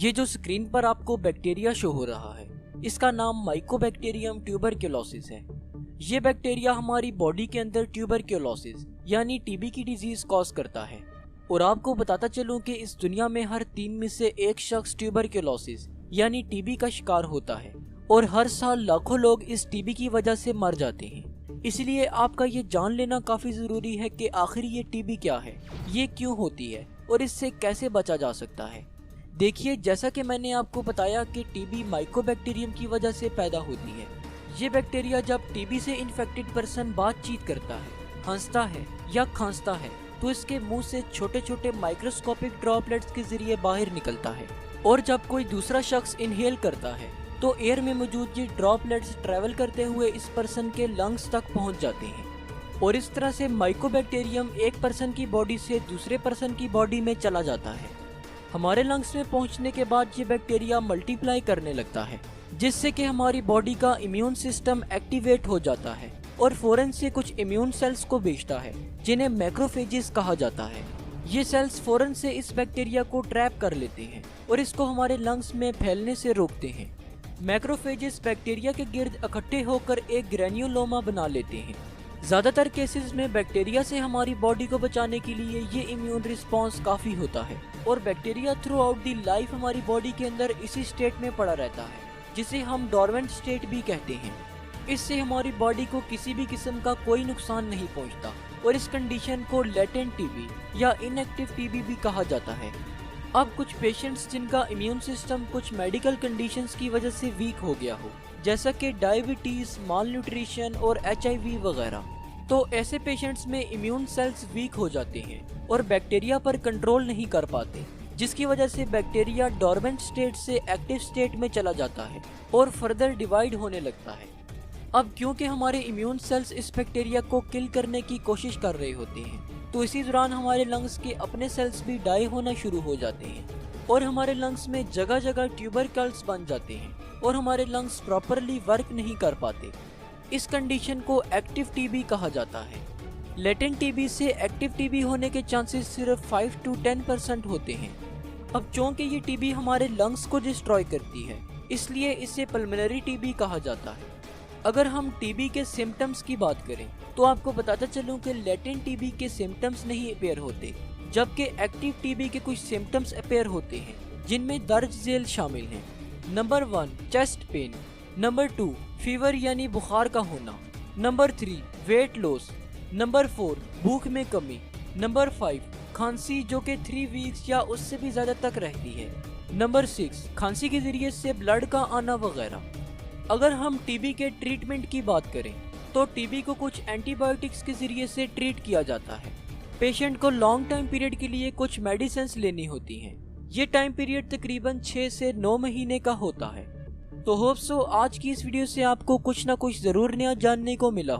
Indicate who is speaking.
Speaker 1: ये जो स्क्रीन पर आपको बैक्टीरिया शो हो रहा है, इसका नाम माइकोबैक्टीरियम ट्यूबरक्लोसिस है। ये बैक्टीरिया हमारी बॉडी के अंदर ट्यूबरक्लोसिस यानी टीबी की डिजीज कॉज करता है। और आपको बताता चलूं कि इस दुनिया में हर 3 में से एक शख्स ट्यूबरक्लोसिस यानी टीबी का शिकार होता है और हर साल लाखों लोग इस टीबी की वजह से मर जाते हैं। इसलिए आपका ये जान लेना काफी जरूरी है कि आखिर ये टीबी क्या है, ये क्यों होती है और इससे कैसे बचा जा सकता है। देखिए, जैसा कि मैंने आपको बताया कि टीबी माइकोबैक्टीरियम की वजह से पैदा होती है। ये बैक्टीरिया जब टीबी से इन्फेक्टेड पर्सन बातचीत करता है, हंसता है या खांसता है तो इसके मुंह से छोटे छोटे माइक्रोस्कोपिक ड्रॉपलेट्स के जरिए बाहर निकलता है। और जब कोई दूसरा शख्स इनहेल करता है तो एयर में मौजूद ये ड्रॉपलेट्स ट्रेवल करते हुए इस पर्सन के लंग्स तक पहुंच जाते हैं और इस तरह से माइकोबैक्टीरियम एक पर्सन की बॉडी से दूसरे पर्सन की बॉडी में चला जाता है। हमारे लंग्स में पहुंचने के बाद ये बैक्टीरिया मल्टीप्लाई करने लगता है, जिससे कि हमारी बॉडी का इम्यून सिस्टम एक्टिवेट हो जाता है और फौरन से कुछ इम्यून सेल्स को भेजता है जिन्हें मैक्रोफेजेस कहा जाता है। ये सेल्स फौरन से इस बैक्टीरिया को ट्रैप कर लेते हैं और इसको हमारे लंग्स में फैलने से रोकते हैं। मैक्रोफेजेस बैक्टीरिया के गिर्द इकट्ठे होकर एक ग्रेन्युलोमा बना लेते हैं। ज्यादातर केसेस में बैक्टीरिया से हमारी बॉडी को बचाने के लिए ये इम्यून रिस्पॉन्स काफी होता है और bacteria through out the life हमारी बॉडी के अंदर इसी स्टेट में पड़ा रहता है, जिसे हम डोरमेंट स्टेट भी कहते हैं। इससे हमारी बॉडी को किसी भी किस्म का कोई नुकसान नहीं पहुंचता और इस कंडीशन को लेटेंट टीबी या इनएक्टिव टीबी भी कहा जाता है। अब कुछ पेशेंट्स जिनका इम्यून सिस्टम कुछ मेडिकल कंडीशंस की वजह से वीक हो गया हो, जैसा कि डायबिटीज, माल न्यूट्रिशन और HIV वगैरह, तो ऐसे पेशेंट्स में इम्यून सेल्स वीक हो जाते हैं और बैक्टीरिया पर कंट्रोल नहीं कर पाते, जिसकी वजह से बैक्टीरिया डोरमेंट स्टेट से एक्टिव स्टेट में चला जाता है और फर्दर डिवाइड होने लगता है। अब क्योंकि हमारे इम्यून सेल्स इस बैक्टीरिया को किल करने की कोशिश कर रहे होते हैं, तो इसी दौरान हमारे लंग्स के अपने सेल्स भी डाई होना शुरू हो जाते हैं और हमारे लंग्स में जगह जगह ट्यूबरकल्स बन जाते हैं और हमारे लंग्स प्रॉपरली वर्क नहीं कर पाते। इस कंडीशन को एक्टिव टीबी कहा जाता है। लेटेंट टीबी से एक्टिव टीबी होने के चांसेस सिर्फ 5 to 10% होते हैं। अब चूंकि ये टीबी हमारे लंग्स को डिस्ट्रॉय करती है, इसलिए इसे पल्मोनरी टीबी कहा जाता है। अगर हम टीबी के सिम्टम्स की बात करें तो आपको बताता चलूं कि लेटेंट टीबी के सिम्टम्स नहीं अपेयर होते, जबकि एक्टिव टीबी के कुछ सिम्टम्स अपेयर होते हैं, जिनमें दर्ज झेल शामिल हैं। Number 1 chest pain, number 2 fever यानी बुखार का होना, नंबर 3 वेट लॉस, नंबर 4 भूख में कमी, नंबर 5 खांसी जो कि 3 वीक्स या उससे भी ज्यादा तक रहती है, नंबर 6 खांसी के जरिए से ब्लड का आना वगैरह। अगर हम टीबी के ट्रीटमेंट की बात करें तो टीबी को कुछ एंटीबायोटिक्स के जरिए से ट्रीट किया जाता है। पेशेंट को लॉन्ग टाइम पीरियड के लिए कुछ मेडिसिन्स लेनी होती हैं। ये टाइम पीरियड तकरीबन 6 से 9 महीने का होता है। तो होप सो आज की इस वीडियो से आपको कुछ ना कुछ जरूर नया जानने को मिला हो।